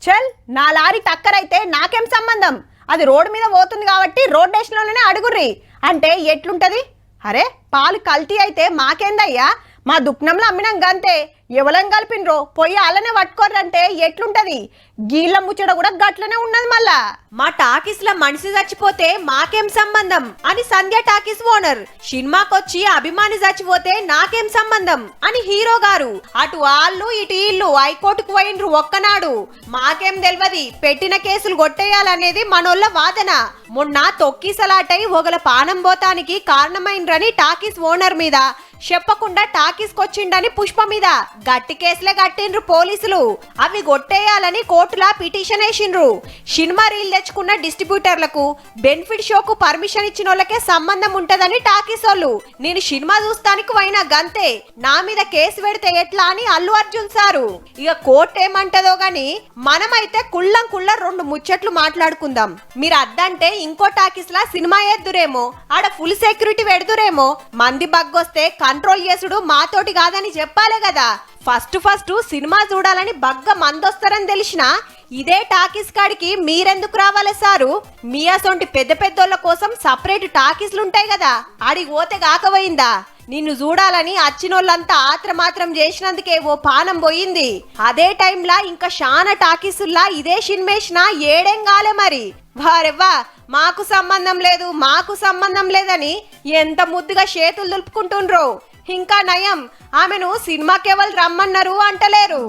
చల్ నా లారీ టక్కరైతే నాకేం సంబంధం, అది రోడ్డు మీద పోతుంది కాబట్టి రోడ్ స్టేషన్లోనే అడుగుర్రి అంటే ఎట్లుంటది? అరే పాలు కల్తీ అయితే మాకేందయ్యా, మా దుఃఖంలో అమ్మినాం గంతే, ఎవలం కలిపినరో పోయి అలానే పట్టుకోర్రంటే ఎట్లుంటది? గీళ్ళ ముచ్చట కూడా గట్లనే ఉన్నది. మళ్ళా మా టాకీస్ లో మనిషి చచ్చిపోతే మాకేం సంబంధం అని సంధ్య టాకీస్ ఓనర్, సినిమాకొచ్చి అభిమాని చచ్చిపోతే నాకేం సంబంధం అని హీరో గారు. అటు వాళ్ళు ఇటు ఇల్లు హైకోర్టుకు పోయినరు ఒక్కనాడు. మాకేం తెలియదు, పెట్టిన కేసులు కొట్టేయాలనేది మనోళ్ళ వాదన. మొన్న తొక్కిసలాటై ఒకల పానం పోతానికి కారణమైనరని టాకీస్ ఓనర్ మీద, చెప్పకుండా టాకీస్ కొచ్చిండని పుష్ప మీద గట్టి కేసులే కట్టిండ్రు పోలీసులు. అవి కొట్టేయాలని కోర్టులా పిటిషన్ వేసిండ్రు. సినిమా రీల్ తెచ్చుకున్న డిస్ట్రిబ్యూటర్లకు బెనిఫిట్ షోకు పర్మిషన్ ఇచ్చిన వాళ్ళకే సంబంధం ఉంటదని టాకీస్ వాళ్ళు. నేను సినిమా చూస్తానికి పోయినా గంతే, నా మీద కేసు పెడితే ఎట్లా అని అల్లు అర్జున్ సారు. ఇక కోర్టు ఏమంటదో గాని మనమైతే కుళ్ళం కుళ్ళ రెండు ముచ్చట్లు మాట్లాడుకుందాం. మీరు అద్దంటే ఇంకో టాకీస్ లా సినిమా ఎద్దురేమో, ఆడ ఫుల్ సెక్యూరిటీ పెడుతురేమో, మంది బగ్గొస్తే కంట్రోల్ చేసుడు మాతోటి కాదని చెప్పాలే కదా. ఫస్ట్ సినిమా చూడాలని బగ్గ మందొస్తారని తెలిసినా ఇదే టాకీస్ కాడికి మీరెందుకు రావాలి సారు? మీ అసొంటి పెద్ద పెద్దోళ్ళ కోసం సపరేట్ టాకీస్లు ఉంటాయి కదా, ఆడికి పోతే కాకపోయిందా? నిన్ను చూడాలని అచ్చినోళ్ళంతా ఆత్రమాత్రం చేసినందుకే ఓ పానం పోయింది. అదే టైంలా ఇంకా శానా టాకీసుల్లా ఇదే సినిమేసిన ఏడేం కాలే మరి. వారెవ్వా మాకు సంబంధం లేదు మాకు సంబంధం లేదని ఎంత ముద్దుగా చేతులు దులుపుకుంటుండ్రో. ఇంకా నయం, ఆమెను సినిమాకెవరు రమ్మన్నారు అంటలేరు.